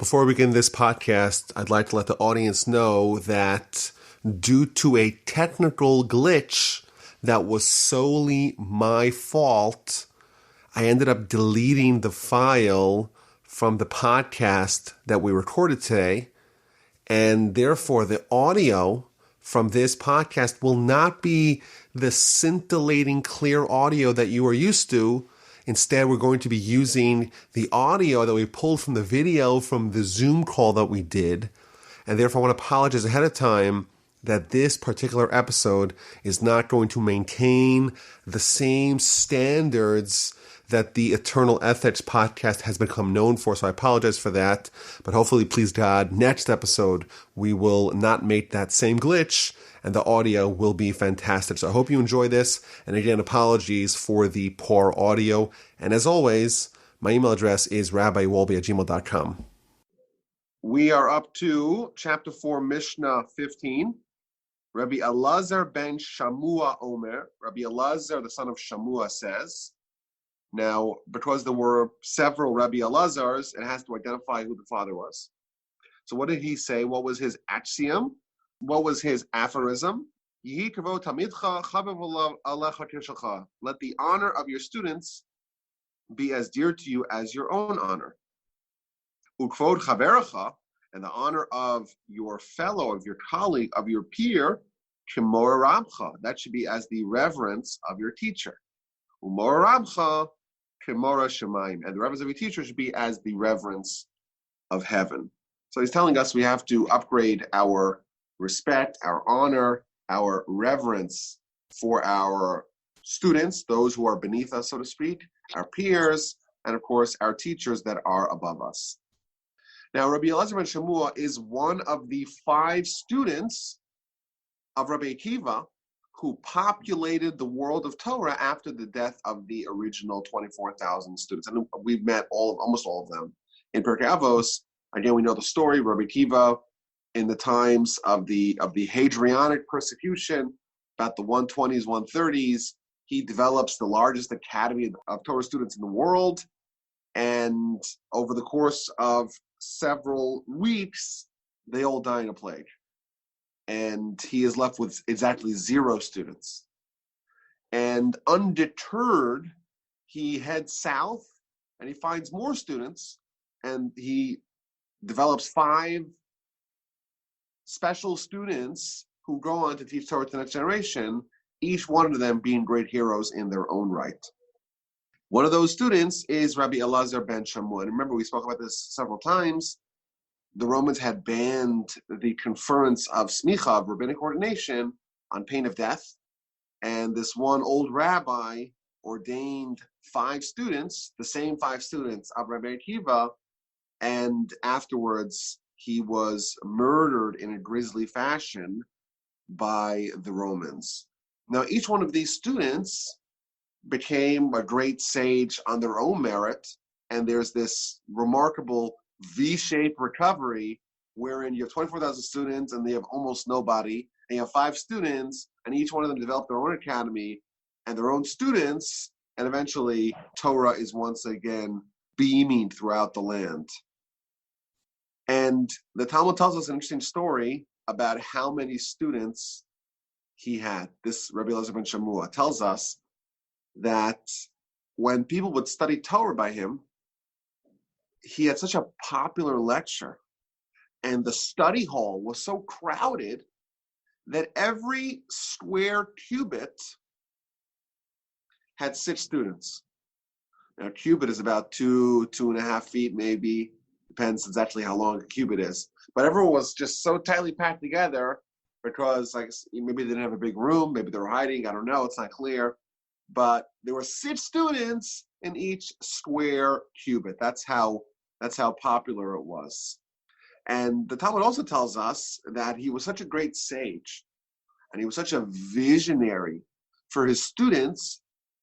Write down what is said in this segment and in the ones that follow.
Before we begin this podcast, I'd like to let the audience know that due to a technical glitch that was solely my fault, I ended up deleting the file from the podcast that we recorded today, and therefore the audio from this podcast will not be the scintillating clear audio that you are used to. Instead, we're going to be using the audio that we pulled from the video from the Zoom call that we did. And therefore, I want to apologize ahead of time that this particular episode is not going to maintain the same standards that the Eternal Ethics podcast has become known for. So I apologize for that. But hopefully, please God, next episode, we will not make that same glitch and the audio will be fantastic. So I hope you enjoy this. And again, apologies for the poor audio. And as always, my email address is rabbiwolbe@gmail.com. We are up to chapter 4, Mishnah 15. Rabbi Elazar ben Shamua Omer. Rabbi Elazar, the son of Shamua, says. Now, because there were several Rabbi Elazars, it has to identify who the father was. So what did he say? What was his axiom? What was his aphorism? Let the honor of your students be as dear to you as your own honor. And the honor of your fellow, of your colleague, of your peer, that should be as the reverence of your teacher. And the reverence of your teacher should be as the reverence of heaven. So he's telling us we have to upgrade our respect, our honor, our reverence for our students, those who are beneath us, so to speak, our peers, and of course, our teachers that are above us. Now, Rabbi Elazar ben Shamua is one of the 5 students of Rabbi Akiva who populated the world of Torah after the death of the original 24,000 students. And we've met almost all of them in Pirkei Avos. Again, we know the story. Rabbi Akiva, in the times of the Hadrianic persecution, about the 120s, 130s, he develops the largest academy of Torah students in the world. And over the course of several weeks, they all die in a plague. And he is left with exactly 0 students. And undeterred, he heads south and he finds more students, and he develops 5 special students who go on to teach Torah to the next generation, each one of them being great heroes in their own right. One of those students is Rabbi Elazar ben Shamua. And remember, we spoke about this several times. The Romans had banned the conference of smicha, of rabbinic ordination, on pain of death. And this one old rabbi ordained 5 students, the same 5 students of Rabbi Akiva, and afterwards he was murdered in a grisly fashion by the Romans. Now, each one of these students became a great sage on their own merit, and there's this remarkable V-shaped recovery wherein you have 24,000 students and they have almost nobody, and you have 5 students, and each one of them developed their own academy and their own students, and eventually Torah is once again beaming throughout the land. And the Talmud tells us an interesting story about how many students he had. This Rabbi Elazar ben Shamua tells us that when people would study Torah by him, he had such a popular lecture, and the study hall was so crowded that every square cubit had 6 students. Now, a cubit is about 2.5 feet, maybe. Depends exactly how long a cubit is. But everyone was just so tightly packed together because maybe they didn't have a big room, maybe they were hiding, I don't know, it's not clear. But there were 6 students in each square cubit. That's how popular it was. And the Talmud also tells us that he was such a great sage and he was such a visionary for his students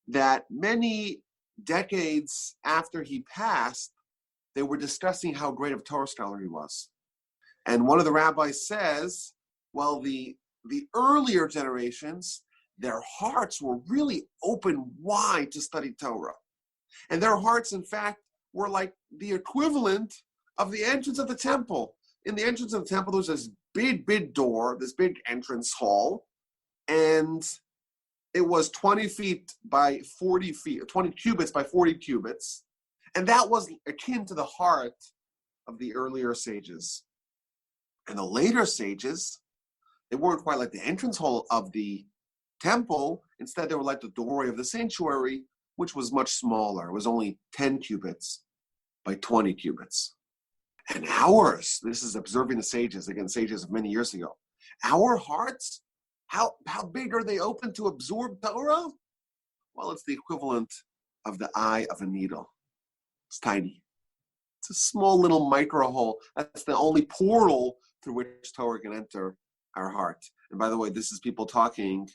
that many decades after he passed, they were discussing how great of a Torah scholar he was. And one of the rabbis says, well, the earlier generations, their hearts were really open wide to study Torah. And their hearts, in fact, were like the equivalent of the entrance of the temple. In the entrance of the temple, there was this big door, this big entrance hall, and it was 20 feet by 40 feet, 20 cubits by 40 cubits. And that was akin to the heart of the earlier sages. And the later sages, they weren't quite like the entrance hall of the temple. Instead, they were like the doorway of the sanctuary, which was much smaller. It was only 10 cubits by 20 cubits. And ours, this is observing the sages, again, sages of many years ago. Our hearts, how big are they open to absorb Torah? Well, it's the equivalent of the eye of a needle. It's tiny. It's a small little micro hole. That's the only portal through which Torah can enter our heart. And by the way, this is people talking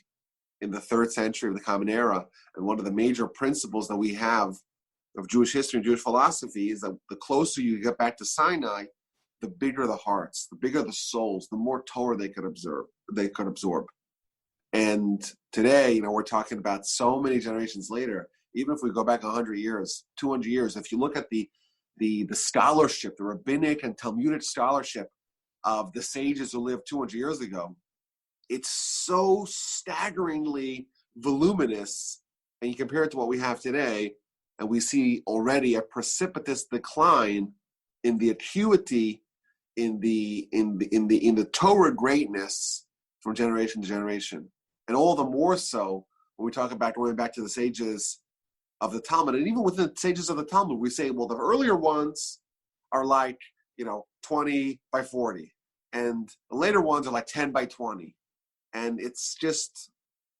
in the 3rd century of the Common Era. And one of the major principles that we have of Jewish history and Jewish philosophy is that the closer you get back to Sinai, the bigger the hearts, the bigger the souls, the more Torah they could absorb. And today, we're talking about so many generations later. Even if we go back 100 years, 200 years, if you look at the scholarship, the rabbinic and Talmudic scholarship of the sages who lived 200 years ago, it's so staggeringly voluminous, and you compare it to what we have today, and we see already a precipitous decline in the acuity, in the Torah greatness from generation to generation, and all the more so when we talk about going back to the sages of the Talmud, and even within the sages of the Talmud, we say, well, the earlier ones are like 20 by 40, and the later ones are like 10 by 20, and it's just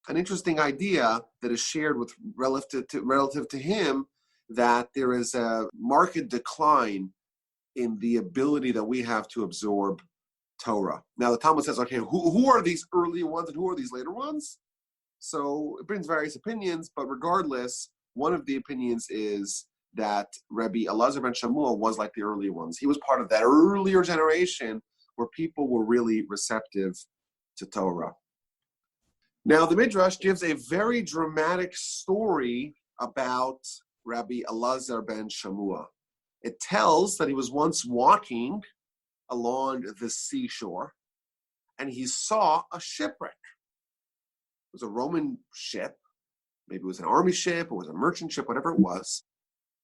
an interesting idea that is shared with relative to him, that there is a marked decline in the ability that we have to absorb Torah. Now the Talmud says, okay, who are these early ones and who are these later ones? So it brings various opinions, but regardless, one of the opinions is that Rabbi Elazar ben Shammua was like the early ones. He was part of that earlier generation where people were really receptive to Torah. Now, the Midrash gives a very dramatic story about Rabbi Elazar ben Shammua. It tells that he was once walking along the seashore, and he saw a shipwreck. It was a Roman ship. Maybe it was an army ship, or it was a merchant ship, whatever it was.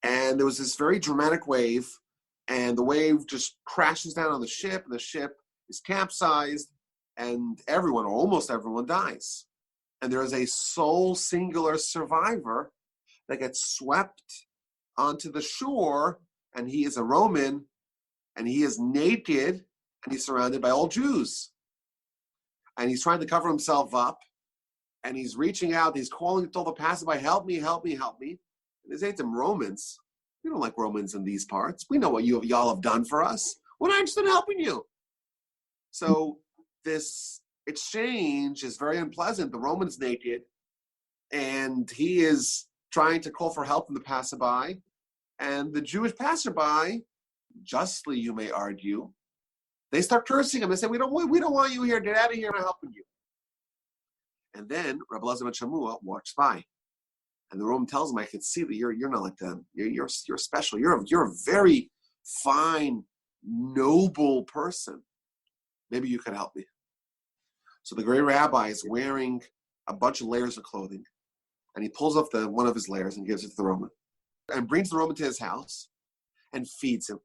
And there was this very dramatic wave, and the wave just crashes down on the ship, and the ship is capsized, and everyone, or almost everyone, dies. And there is a sole singular survivor that gets swept onto the shore, and he is a Roman, and he is naked, and he's surrounded by all Jews. And he's trying to cover himself up, and he's reaching out, he's calling to all the passerby, help me, help me, help me. And they say to him, Romans, we don't like Romans in these parts. We know what y'all have done for us. We're not interested in helping you. So this exchange is very unpleasant. The Roman's naked, and he is trying to call for help from the passerby. And the Jewish passerby, justly you may argue, they start cursing him. They say, we don't want you here. Get out of here. I'm not helping you. And then Rabbi Elazar ben Shammua walks by, and the Roman tells him, I can see that you're not like them. You're special. You're a very fine, noble person. Maybe you could help me. So the great rabbi is wearing a bunch of layers of clothing, and he pulls off one of his layers and gives it to the Roman, and brings the Roman to his house, and feeds him,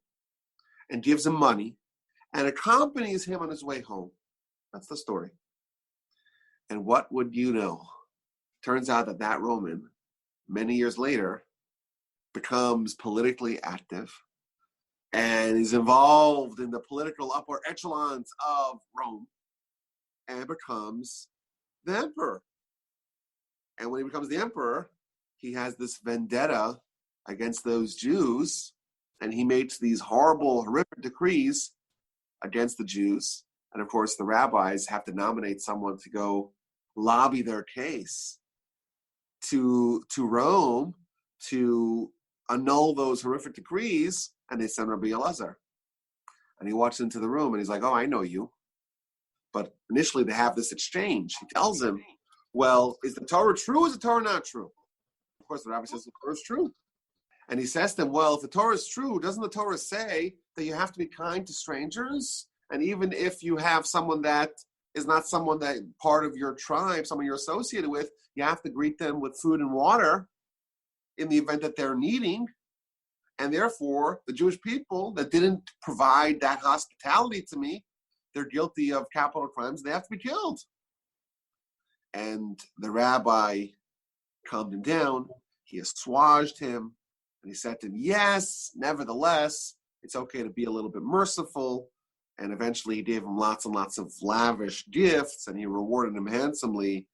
and gives him money, and accompanies him on his way home. That's the story. And what would you know? Turns out that Roman, many years later, becomes politically active and is involved in the political upper echelons of Rome and becomes the emperor. And when he becomes the emperor, he has this vendetta against those Jews, and he makes these horrible, horrific decrees against the Jews. And of course, the rabbis have to nominate someone to go lobby their case to Rome to annul those horrific decrees, and they send Rabbi Elazar. And he walks into the room, and he's like, oh, I know you. But initially, they have this exchange. He tells him, well, is the Torah true or is the Torah not true? Of course, the rabbi says the Torah is true. And he says to him, well, if the Torah is true, doesn't the Torah say that you have to be kind to strangers. And even if you have someone that is not someone that part of your tribe, someone you're associated with, you have to greet them with food and water in the event that they're needing. And therefore, the Jewish people that didn't provide that hospitality to me, they're guilty of capital crimes. They have to be killed. And the rabbi calmed him down. He assuaged him. And he said to him, yes, nevertheless, it's okay to be a little bit merciful. And eventually he gave him lots and lots of lavish gifts, and he rewarded him handsomely,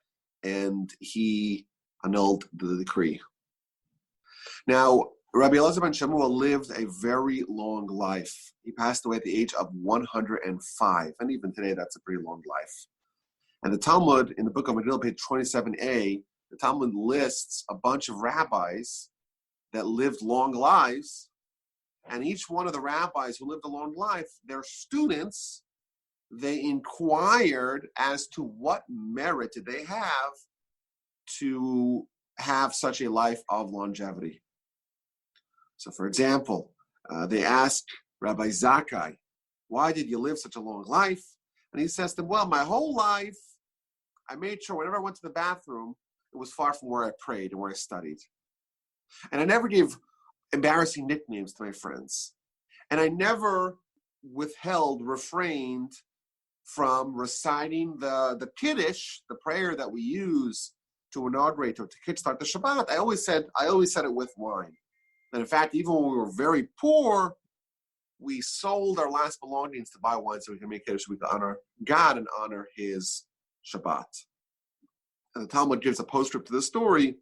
and he annulled the decree. Now, Rabbi Elazar ben Shammua lived a very long life. He passed away at the age of 105, and even today that's a pretty long life. And the Talmud, in the book of Megillah, page 27a, the Talmud lists a bunch of rabbis that lived long lives, and each one of the rabbis who lived a long life, their students, they inquired as to what merit did they have to have such a life of longevity. So, for example, they asked Rabbi Zakkai, why did you live such a long life? And he says to them, well, my whole life, I made sure whenever I went to the bathroom, it was far from where I prayed and where I studied. And I never gave embarrassing nicknames to my friends. And I never refrained from reciting the Kiddush, the prayer that we use to inaugurate or to kickstart the Shabbat. I always said it with wine. And in fact, even when we were very poor, we sold our last belongings to buy wine so we can make Kiddush, we could honor God and honor his Shabbat. And the Talmud gives a postscript to the story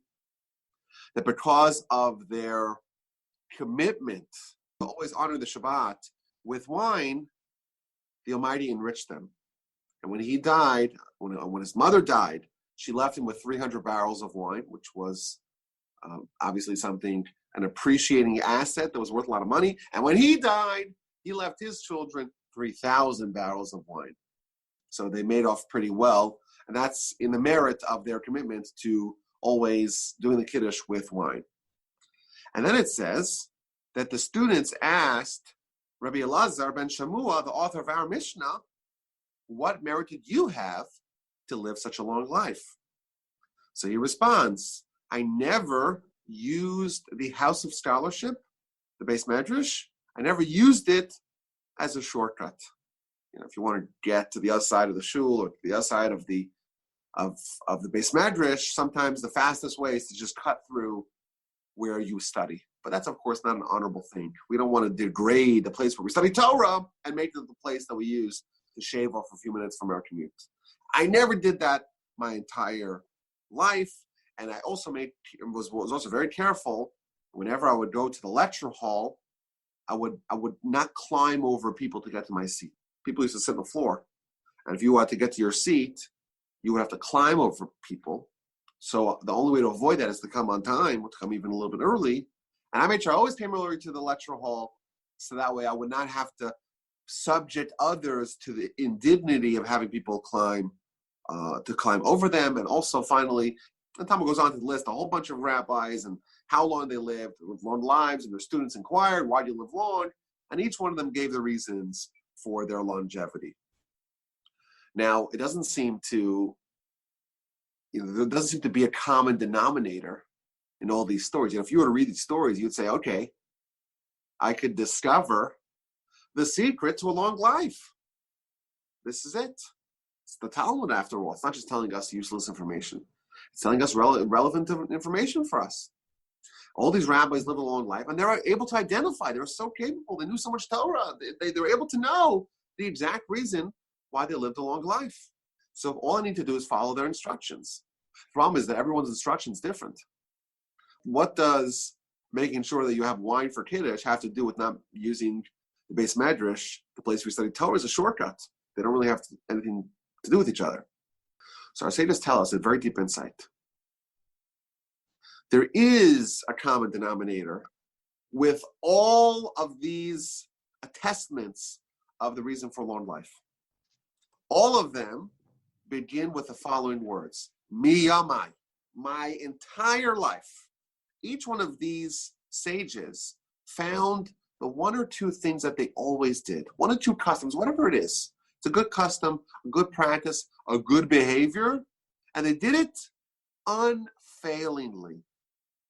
that because of their commitment to always honor the Shabbat with wine, the Almighty enriched them. And when he died, when his mother died, she left him with 300 barrels of wine, which was obviously an appreciating asset that was worth a lot of money. And when he died, he left his children 3,000 barrels of wine. So they made off pretty well. And that's in the merit of their commitment to always doing the Kiddush with wine. And then it says that the students asked Rabbi Elazar ben Shammua, the author of our Mishnah, what merit did you have to live such a long life? So he responds, I never used the house of scholarship, the Beis Medrash. I never used it as a shortcut. If you want to get to the other side of the shul or to the other side of the Beis Medrash, sometimes the fastest way is to just cut through where you study. But that's, of course, not an honorable thing. We don't want to degrade the place where we study Torah and make it the place that we use to shave off a few minutes from our commute. I never did that my entire life. And I also was also very careful. Whenever I would go to the lecture hall, I would not climb over people to get to my seat. People used to sit on the floor. And if you wanted to get to your seat, you would have to climb over people. So the only way to avoid that is to come on time, or to come even a little bit early. And I made sure I always came early to the lecture hall, so that way I would not have to subject others to the indignity of having people climb over them. And also, finally, the Talmud goes on to list a whole bunch of rabbis and how long they lived long lives, and their students inquired, why do you live long? And each one of them gave the reasons for their longevity. Now, it doesn't seem to, there doesn't seem to be a common denominator in all these stories. If you were to read these stories, you'd say, okay, I could discover the secret to a long life. This is it. It's the Talmud, after all. It's not just telling us useless information. It's telling us relevant information for us. All these rabbis live a long life, and they're able to identify. They were so capable. They knew so much Torah. They were able to know the exact reason why they lived a long life. So all I need to do is follow their instructions. The problem is that everyone's instruction is different. What does making sure that you have wine for Kiddush have to do with not using the Beis Medrash, the place we study Torah, is a shortcut? They don't really have anything to do with each other. So our sages tell us a very deep insight. There is a common denominator with all of these attestments of the reason for long life. All of them begin with the following words: Miyamai, my entire life. Each one of these sages found the one or two things that they always did, one or two customs, whatever it is. It's a good custom, a good practice, a good behavior, and they did it unfailingly.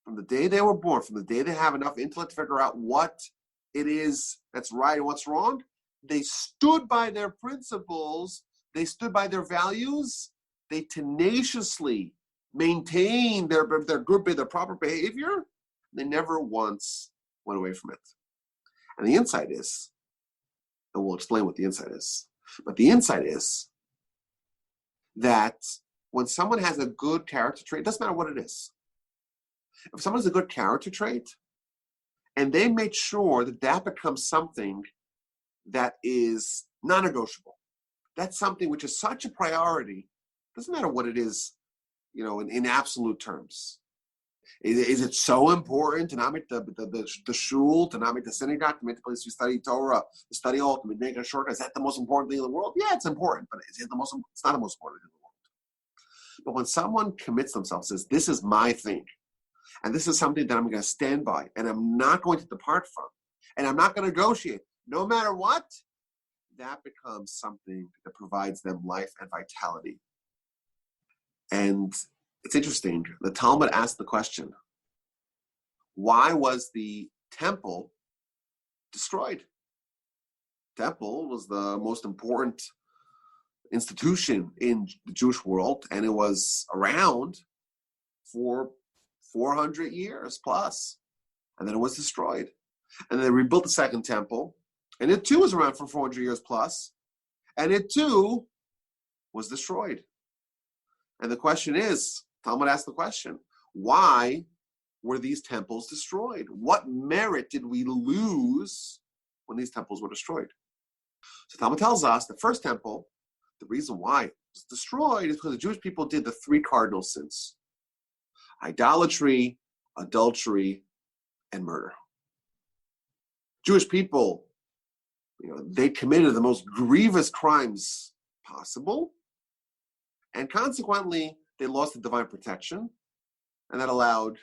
From the day they were born, from the day they have enough intellect to figure out what it is that's right and what's wrong, they stood by their principles, they stood by their values, they tenaciously maintained their good, their proper behavior. They never once went away from it. And the insight is, and we'll explain what the insight is, but the insight is that when someone has a good character trait, it doesn't matter what it is. If someone has a good character trait, and they made sure that that becomes something that is non-negotiable, that's something which is such a priority, doesn't matter what it is, in absolute terms. Is it so important to not make the shul, to not make the synagogue, to make the place we study Torah, the study hall, to make a short? Is that the most important thing in the world? Yeah, it's important, but it's not the most important thing in the world. But when someone commits themselves, says, this is my thing, and this is something that I'm going to stand by, and I'm not going to depart from, and I'm not going to negotiate, no matter what, that becomes something that provides them life and vitality. And it's interesting. The Talmud asked the question, why was the temple destroyed? The temple was the most important institution in the Jewish world, and it was around for 400 years plus. And then it was destroyed. And then they rebuilt the second temple, and it too was around for 400 years plus, and it too was destroyed. And the question is, Talmud asked the question, why were these temples destroyed? What merit did we lose when these temples were destroyed? So Talmud tells us the first temple, the reason why it was destroyed is because the Jewish people did the three cardinal sins: idolatry, adultery, and murder. Jewish people, they committed the most grievous crimes possible, and consequently, they lost the divine protection, and that allowed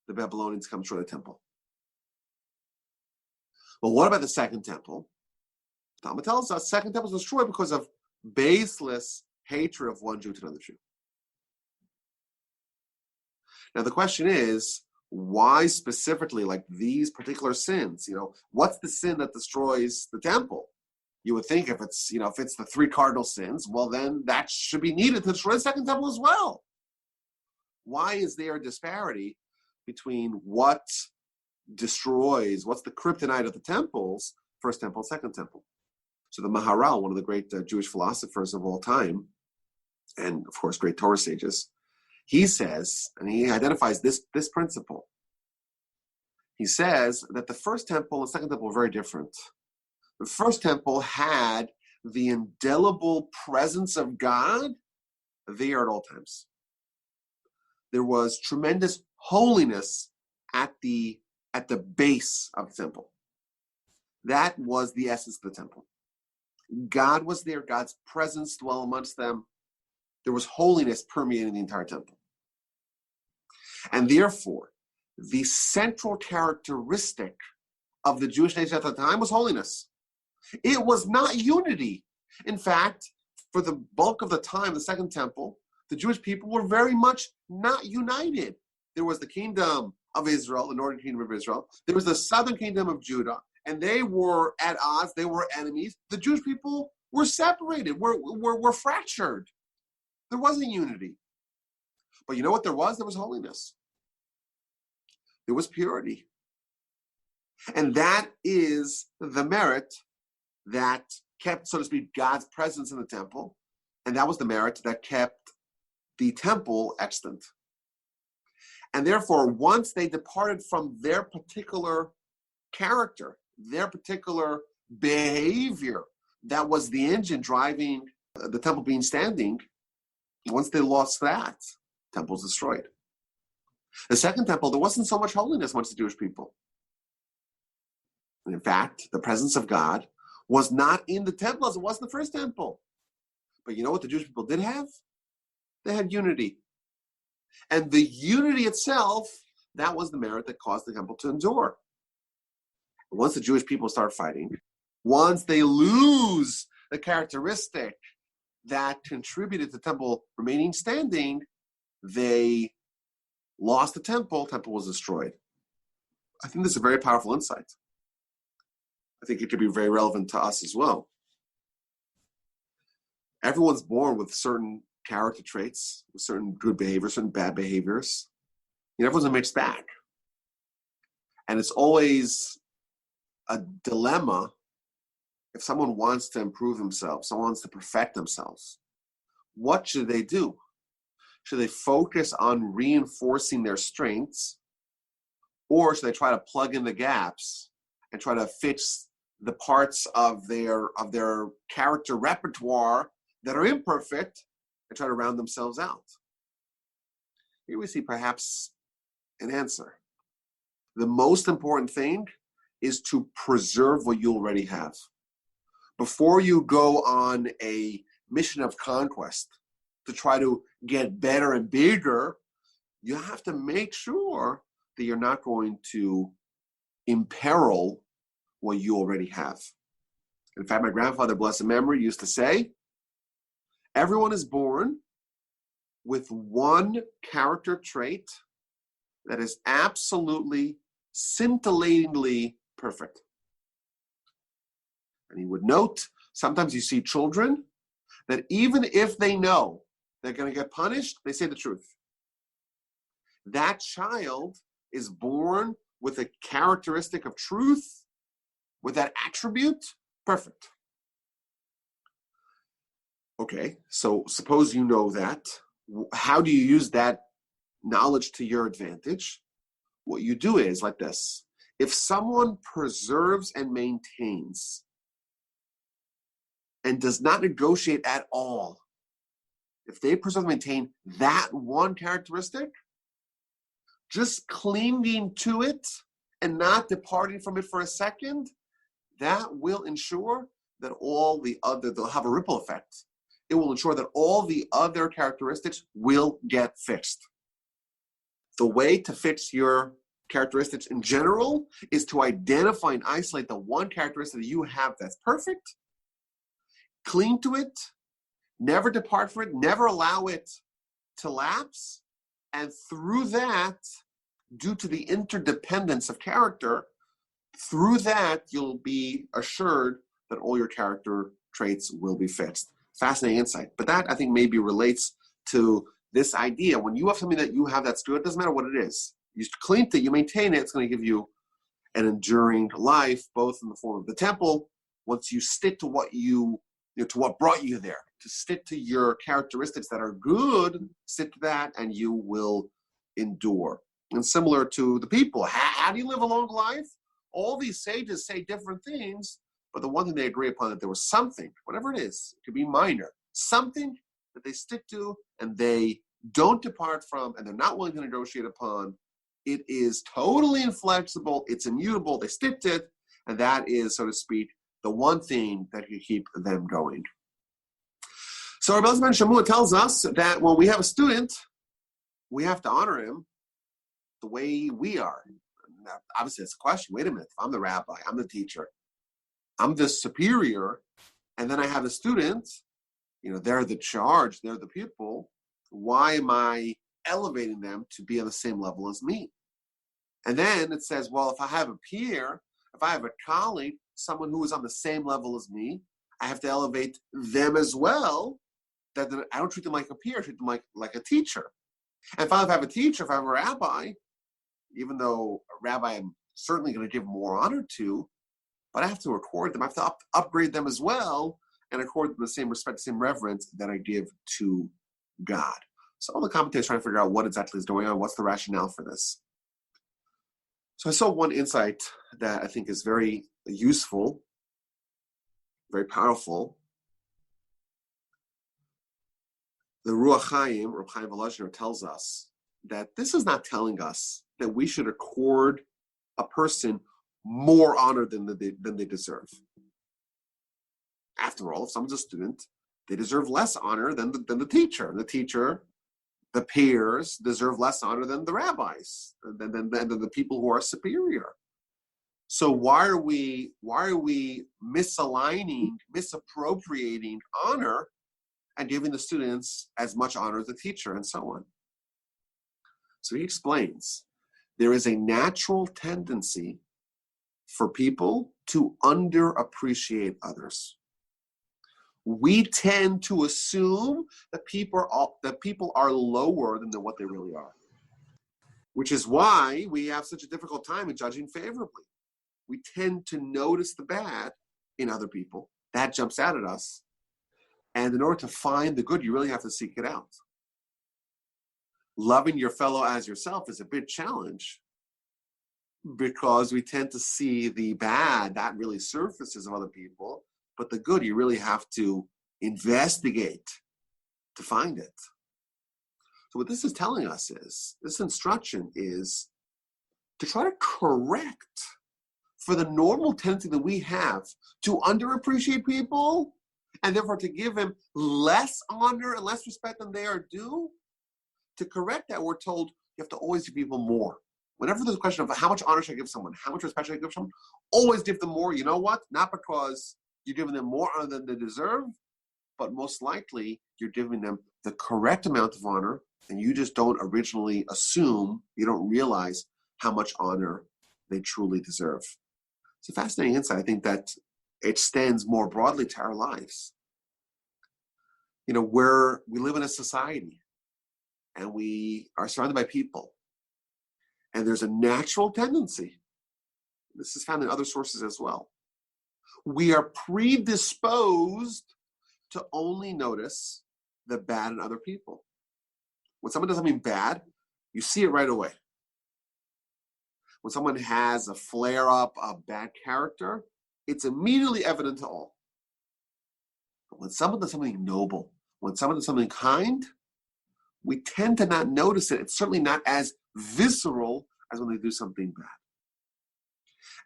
the Babylonians to come destroy the temple. Well, what about the second temple? Talmud tells us the second temple was destroyed because of baseless hatred of one Jew to another Jew. Now, the question is, why specifically, like these particular sins? What's the sin that destroys the temple? You would think if it's the three cardinal sins, well, then that should be needed to destroy the second temple as well. Why is there a disparity between what destroys, what's the kryptonite of the temples, first temple, second temple? So the Maharal, one of the great Jewish philosophers of all time, and of course great Torah sages, he says, and he identifies this principle. He says that the first temple and the second temple were very different. The first temple had the indelible presence of God there at all times. There was tremendous holiness at the base of the temple. That was the essence of the temple. God was there. God's presence dwelled amongst them. There was holiness permeating the entire temple. And therefore, the central characteristic of the Jewish nation at the time was holiness. It was not unity. In fact, for the bulk of the time, the second temple, the Jewish people were very much not united. There was the kingdom of Israel, the northern kingdom of Israel. There was the southern kingdom of Judah, and they were at odds. They were enemies. The Jewish people were separated, were fractured. There wasn't unity. But you know what there was? There was holiness. There was purity. And that is the merit that kept, so to speak, God's presence in the temple. And that was the merit that kept the temple extant. And therefore, once they departed from their particular character, their particular behavior, that was the engine driving the temple being standing, once they lost that, the temple was destroyed. The second temple, there wasn't so much holiness amongst the Jewish people. And in fact, the presence of God was not in the temple as it was in the first temple. But you know what the Jewish people did have? They had unity. And the unity itself, that was the merit that caused the temple to endure. Once the Jewish people start fighting, once they lose the characteristic that contributed to the temple remaining standing, they lost the temple was destroyed. I think this is a very powerful insight. I think it could be very relevant to us as well. Everyone's born with certain character traits, with certain good behaviors, certain bad behaviors. Everyone's a mixed bag. And it's always a dilemma if someone wants to improve themselves, someone wants to perfect themselves. What should they do? Should they focus on reinforcing their strengths, or should they try to plug in the gaps and try to fix the parts of their character repertoire that are imperfect and try to round themselves out? Here we see perhaps an answer. The most important thing is to preserve what you already have. Before you go on a mission of conquest to try to get better and bigger, you have to make sure that you're not going to imperil what you already have. In fact, my grandfather, blessed memory, used to say, everyone is born with one character trait that is absolutely, scintillatingly perfect. And he would note, sometimes you see children that even if they know they're going to get punished, they say the truth. That child is born with a characteristic of truth, with that attribute, perfect. Okay, so suppose you know that. How do you use that knowledge to your advantage? What you do is like this. If someone preserves and maintains and does not negotiate at all, if they preserve and maintain that one characteristic, just clinging to it and not departing from it for a second, that will ensure that they'll have a ripple effect. It will ensure that all the other characteristics will get fixed. The way to fix your characteristics in general is to identify and isolate the one characteristic that you have that's perfect, cling to it, never depart from it, never allow it to lapse, and through that, due to the interdependence of character, through that you'll be assured that all your character traits will be fixed. Fascinating insight. But that, I think, maybe relates to this idea. When you have something that you have that's good, it doesn't matter what it is. You clean it, you maintain it, it's going to give you an enduring life, both in the form of the temple, once you stick to what to what brought you there, to stick to your characteristics that are good, stick to that, and you will endure. And similar to the people, how do you live a long life? All these sages say different things, but the one thing they agree upon, that there was something, whatever it is, it could be minor, something that they stick to and they don't depart from, and they're not willing to negotiate upon. It is totally inflexible, it's immutable, they stick to it, and that is, so to speak, the one thing that can keep them going. So Rabbi Ben Shammua tells us that when we have a student, we have to honor him the way we are. Now, obviously, it's a question. Wait a minute. If I'm the rabbi, I'm the teacher, I'm the superior, and then I have a student, they're the charge, they're the pupil. Why am I elevating them to be on the same level as me? And then it says, well, if I have a peer, if I have a colleague, someone who is on the same level as me, I have to elevate them as well. That I don't treat them like a peer, I treat them like a teacher. And if I have a teacher, if I have a rabbi, even though a rabbi I'm certainly going to give more honor to, but I have to record them. I have to upgrade them as well and accord them the same respect, the same reverence that I give to God. So all the commentators trying to figure out what exactly is going on, what's the rationale for this. So I saw one insight that I think is very useful, very powerful. The Ruach Chaim, or Chaim Volozhiner, tells us that this is not telling us that we should accord a person more honor than they deserve. After all, if someone's a student, they deserve less honor than the teacher. The teacher, the peers, deserve less honor than the rabbis, than the people who are superior. So why are we misappropriating honor and giving the students as much honor as the teacher and so on? So he explains, there is a natural tendency for people to underappreciate others. We tend to assume that people are lower than what they really are, which is why we have such a difficult time in judging favorably. We tend to notice the bad in other people. That jumps out at us. And in order to find the good, you really have to seek it out. Loving your fellow as yourself is a big challenge because we tend to see the bad that really surfaces of other people, but the good you really have to investigate to find it. So what this is telling us is, this instruction is to try to correct for the normal tendency that we have to underappreciate people and therefore to give them less honor and less respect than they are due. To correct that, we're told you have to always give people more. Whenever there's a question of how much honor should I give someone, how much respect should I give someone, always give them more. You know what? Not because you're giving them more honor than they deserve, but most likely you're giving them the correct amount of honor, and you just don't originally assume, you don't realize how much honor they truly deserve. It's a fascinating insight. I think that it extends more broadly to our lives. You know, we live in a society and we are surrounded by people. And there's a natural tendency, this is found in other sources as well, we are predisposed to only notice the bad in other people. When someone does something bad, you see it right away. When someone has a flare-up of bad character, it's immediately evident to all. But when someone does something noble, when someone does something kind, we tend to not notice it. It's certainly not as visceral as when they do something bad.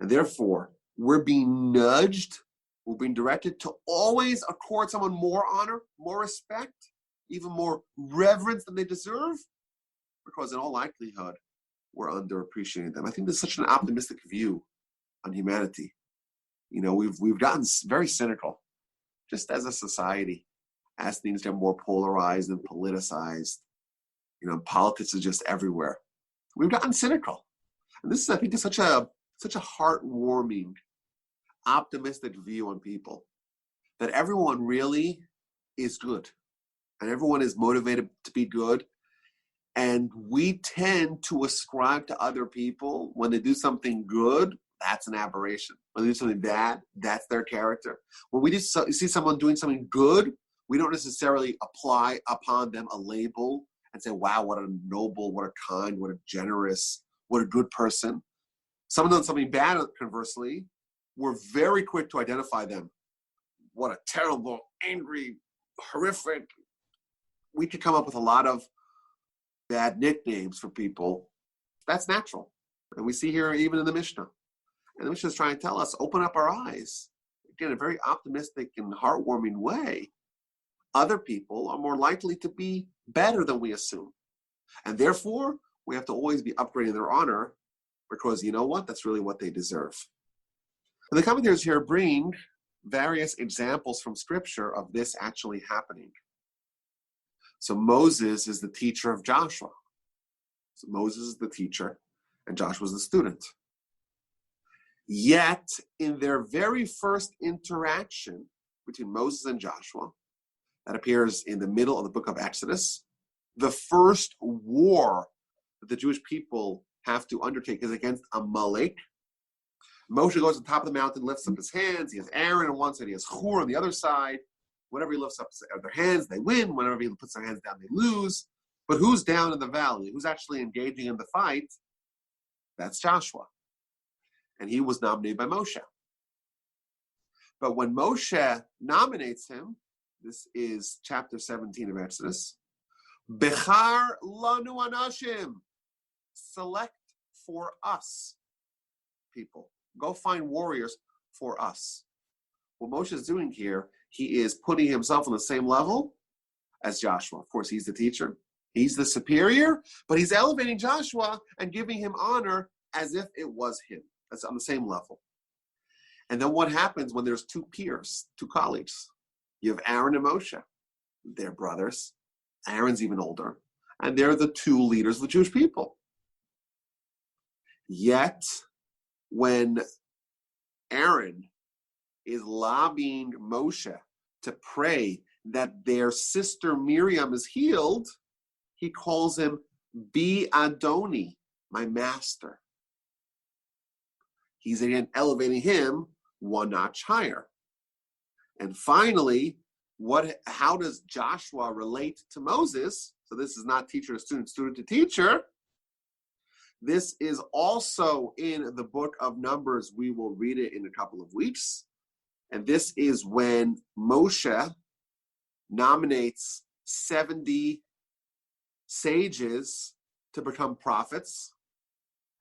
And therefore, we're being nudged, we're being directed to always accord someone more honor, more respect, even more reverence than they deserve, because in all likelihood, we're underappreciating them. I think there's such an optimistic view on humanity. You know, we've gotten very cynical, just as a society, as things get more polarized and politicized. You know, politics is just everywhere. We've gotten cynical. And this is, I think, is such a heartwarming, optimistic view on people, that everyone really is good and everyone is motivated to be good. And we tend to ascribe to other people when they do something good, that's an aberration. When they do something bad, that's their character. When we just see someone doing something good, we don't necessarily apply upon them a label and say, wow, what a noble, what a kind, what a generous, what a good person. Someone does something bad, conversely, we're very quick to identify them. What a terrible, angry, horrific. We could come up with a lot of bad nicknames for people. That's natural. And we see here even in the Mishnah. And the Mishnah is trying to tell us, open up our eyes. Again, a very optimistic and heartwarming way. Other people are more likely to be better than we assume. And therefore, we have to always be upgrading their honor, because you know what? That's really what they deserve. And the commentators here bring various examples from Scripture of this actually happening. So Moses is the teacher of Joshua. So Moses is the teacher, and Joshua is the student. Yet, in their very first interaction between Moses and Joshua, that appears in the middle of the book of Exodus, the first war that the Jewish people have to undertake is against Amalek. Moshe goes to the top of the mountain, lifts up his hands. He has Aaron on one side, he has Hur on the other side. Whenever he lifts up their hands, they win. Whenever he puts their hands down, they lose. But who's down in the valley? Who's actually engaging in the fight? That's Joshua. And he was nominated by Moshe. But when Moshe nominates him, this is chapter 17 of Exodus, Bechar lanu anashim, select for us people. Go find warriors for us. What Moshe is doing here, he is putting himself on the same level as Joshua. Of course, he's the teacher. He's the superior, but he's elevating Joshua and giving him honor as if it was him. That's on the same level. And then what happens when there's two peers, two colleagues? You have Aaron and Moshe. They're brothers. Aaron's even older. And they're the two leaders of the Jewish people. Yet, when Aaron is lobbying Moshe to pray that their sister Miriam is healed, he calls him Bi Adoni, my master. He's again elevating him one notch higher. And finally, how does Joshua relate to Moses? So this is not teacher to student, student to teacher. This is also in the book of Numbers. We will read it in a couple of weeks. And this is when Moshe nominates 70 sages to become prophets.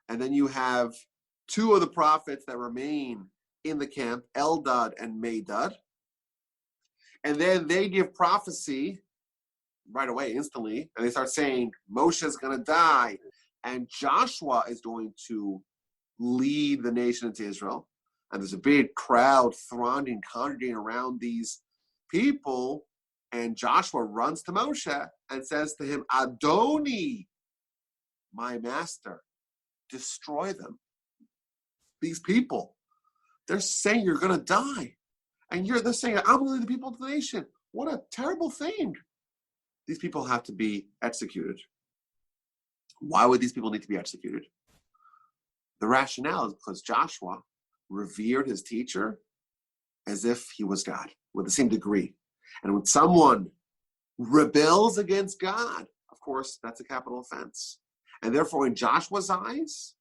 And then you have two of the prophets that remain in the camp, Eldad and Medad. And then they give prophecy right away, instantly. And they start saying, Moshe is going to die. And Joshua is going to lead the nation into Israel. And there's a big crowd thronging, congregating around these people. And Joshua runs to Moshe and says to him, Adoni, my master, destroy them. These people, they're saying you're going to die. And they're saying, I'm going to lead the people of the nation. What a terrible thing. These people have to be executed. Why would these people need to be executed? The rationale is because Joshua revered his teacher as if he was God, with the same degree. And when someone rebels against God, of course, that's a capital offense. And therefore, in Joshua's eyes,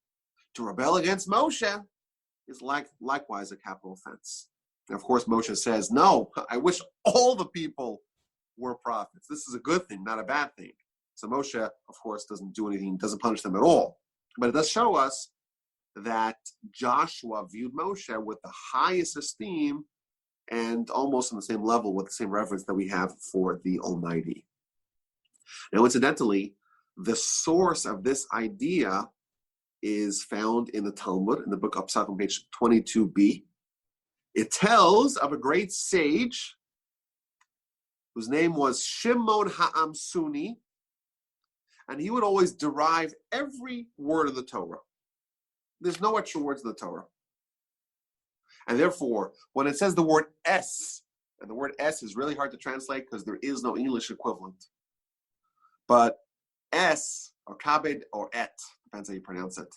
to rebel against Moshe is likewise a capital offense. And of course, Moshe says, no, I wish all the people were prophets. This is a good thing, not a bad thing. So Moshe, of course, doesn't do anything, doesn't punish them at all. But it does show us that Joshua viewed Moshe with the highest esteem and almost on the same level with the same reverence that we have for the Almighty. Now, incidentally, the source of this idea is found in the Talmud, in the book of Psachim, page 22b. It tells of a great sage whose name was Shimon Ha'amsuni, and he would always derive every word of the Torah. There's no extra words in the Torah. And therefore, when it says the word es, and the word es is really hard to translate because there is no English equivalent, but es, or kabed, or et, depends how you pronounce it.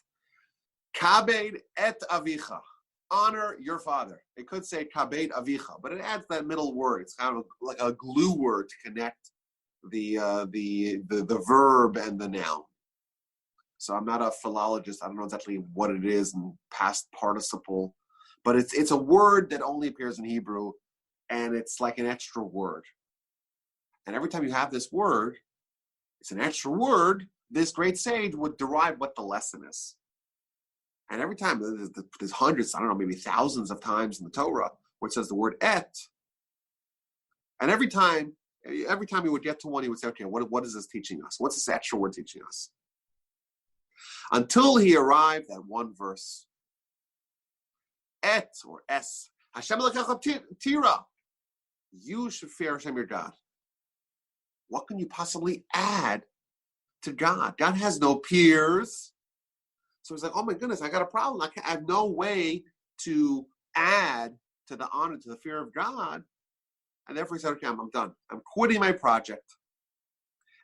Kabed et avicha, honor your father. It could say kabed avicha, but it adds that middle word. It's kind of like a glue word to connect the verb and the noun. So I'm not a philologist. I don't know exactly what it is in past participle, but it's a word that only appears in Hebrew, and it's like an extra word. And every time you have this word, it's an extra word, this great sage would derive what the lesson is. And every time, there's hundreds, I don't know, maybe thousands of times in the Torah where it says the word et. And every time he would get to one, he would say, okay, what is this teaching us? What's this extra word teaching us? Until he arrived at one verse. Et, or es. Hashem Elokecha tira. You should fear Hashem your God. What can you possibly add to God? God has no peers. So he's like, oh my goodness, I got a problem. I have no way to add to the honor, to the fear of God. And therefore he said, okay, I'm done. I'm quitting my project.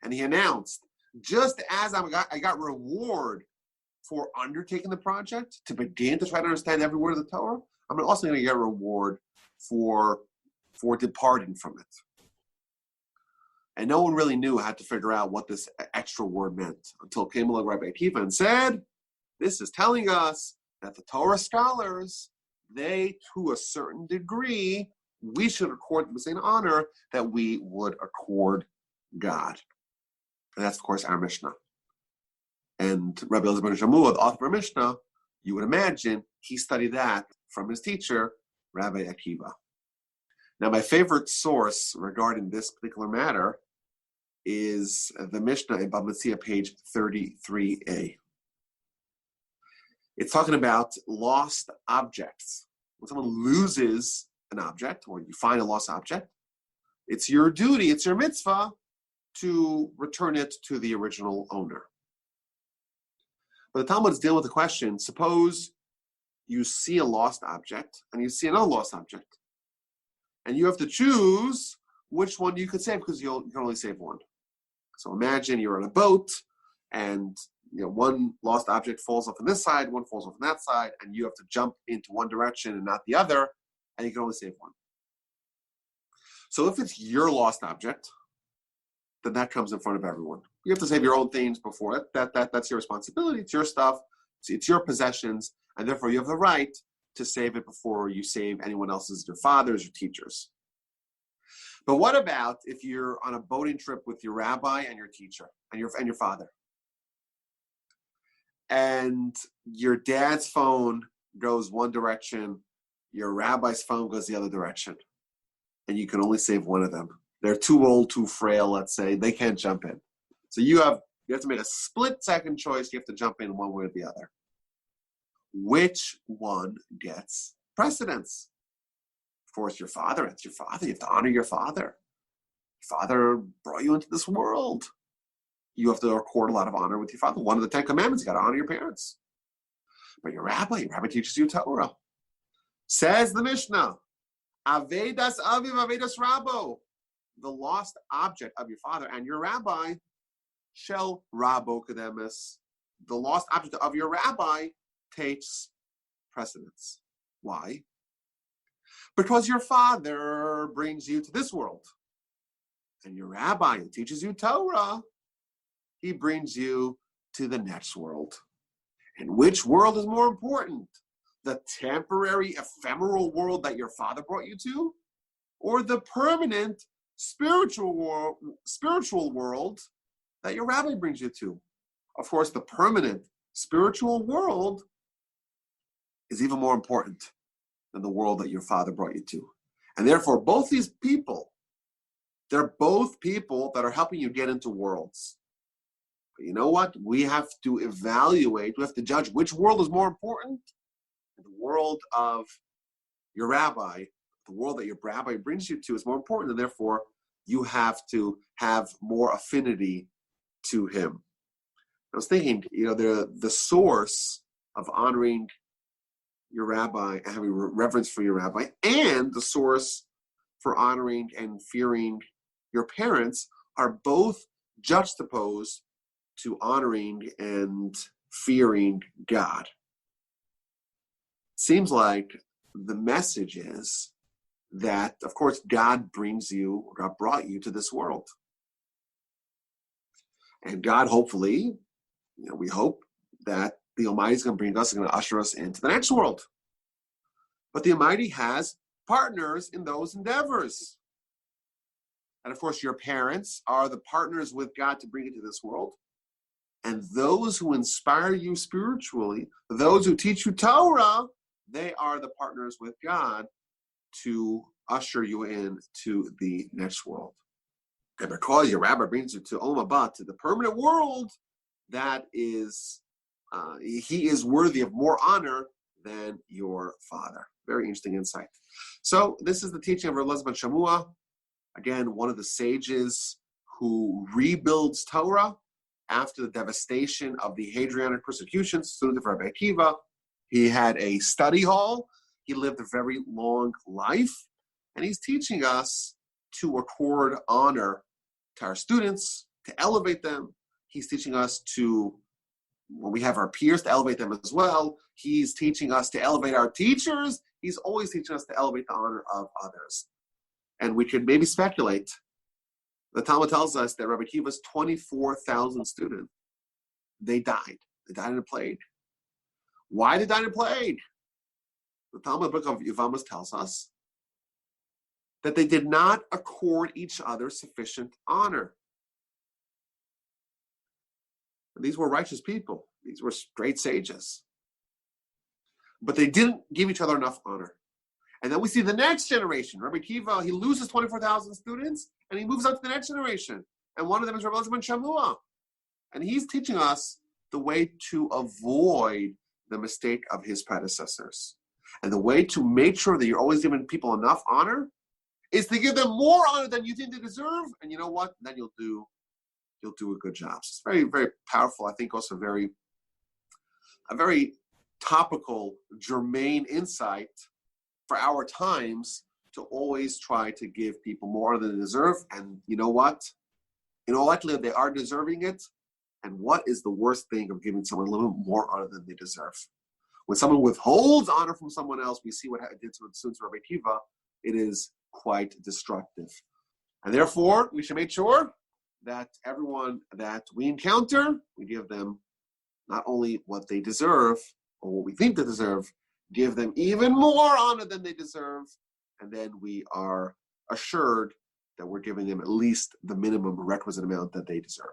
And he announced, just as I got reward for undertaking the project, to begin to try to understand every word of the Torah, I'm also going to get reward for departing from it. And no one really knew how to figure out what this extra word meant until came along Rabbi Akiva and said, this is telling us that the Torah scholars, they, to a certain degree, we should accord them the same honor that we would accord God. And that's, of course, our Mishnah. And Rabbi Elazar ben Shammua, the author of Mishnah, you would imagine he studied that from his teacher, Rabbi Akiva. Now, my favorite source regarding this particular matter is the Mishnah in Bava Metzia, page 33a. It's talking about lost objects. When someone loses an object, or you find a lost object, it's your duty, it's your mitzvah to return it to the original owner. But the Talmud is dealing with the question, suppose you see a lost object and you see another lost object. And you have to choose which one you could save because you can only save one. So imagine you're on a boat and one lost object falls off on this side, one falls off on that side, and you have to jump into one direction and not the other, and you can only save one. So if it's your lost object, then that comes in front of everyone. You have to save your own things before it. That's your responsibility. It's your stuff. It's your possessions, and therefore you have the right to save it before you save anyone else's, your father's, your teachers. But what about if you're on a boating trip with your rabbi and your teacher and your father? And your dad's phone goes one direction, your rabbi's phone goes the other direction, and you can only save one of them. They're too old, too frail, let's say. They can't jump in. So you have to make a split-second choice. You have to jump in one way or the other. Which one gets precedence? Of course, your father. It's your father. You have to honor your father. Your father brought you into this world. You have to accord a lot of honor with your father. One of the 10 Commandments, you got to honor your parents. But your rabbi teaches you Torah. Says the Mishnah, Avedas Aviv, Avedas Rabo. The lost object of your father and your rabbi, Shel Rabo Kademis. The lost object of your rabbi takes precedence. Why? Because your father brings you to this world. And your rabbi who teaches you Torah, he brings you to the next world. And which world is more important? The temporary, ephemeral world that your father brought you to? Or the permanent, spiritual world that your rabbi brings you to? Of course, the permanent, spiritual world is even more important than the world that your father brought you to. And therefore, both these people, they're both people that are helping you get into worlds. But you know what? We have to evaluate, we have to judge which world is more important. The world of your rabbi, the world that your rabbi brings you to is more important, and therefore you have to have more affinity to him. I was thinking, the source of honoring your rabbi and having reverence for your rabbi, and the source for honoring and fearing your parents are both juxtaposed to honoring and fearing God. It seems like the message is that, of course, God brought you to this world. And God, hopefully, we hope that the Almighty is going to bring us, going to usher us into the next world. But the Almighty has partners in those endeavors. And of course, your parents are the partners with God to bring you to this world. And those who inspire you spiritually, those who teach you Torah, they are the partners with God to usher you into the next world. And because your rabbi brings you to Olam Haba, to the permanent world, that is, he is worthy of more honor than your father. Very interesting insight. So this is the teaching of Rav Elazar ben Shamua, again, one of the sages who rebuilds Torah after the devastation of the Hadrianic persecution, student of Rabbi Akiva. He had a study hall. He lived a very long life. And he's teaching us to accord honor to our students, to elevate them. He's teaching us to, when we have our peers, to elevate them as well. He's teaching us to elevate our teachers. He's always teaching us to elevate the honor of others. And we could maybe speculate. The Talmud tells us that Rabbi Akiva's 24,000 students, they died. They died in a plague. Why did they die in a plague? The Talmud book of Yevamos tells us that they did not accord each other sufficient honor. And these were righteous people. These were great sages. But they didn't give each other enough honor. And then we see the next generation. Rabbi Akiva, he loses 24,000 students, and he moves on to the next generation. And one of them is Rav Elazar ben Shamua. And he's teaching us the way to avoid the mistake of his predecessors. And the way to make sure that you're always giving people enough honor is to give them more honor than you think they deserve. And you know what? Then you'll do a good job. So it's very, very powerful. I think also a very topical, germane insight for our times to always try to give people more than they deserve. And you know what? In all likelihood, they are deserving it. And what is the worst thing of giving someone a little bit more honor than they deserve? When someone withholds honor from someone else, we see what it did to Rabbi Akiva. It is quite destructive. And therefore, we should make sure that everyone that we encounter, we give them not only what they deserve or what we think they deserve, give them even more honor than they deserve, and then we are assured that we're giving them at least the minimum requisite amount that they deserve.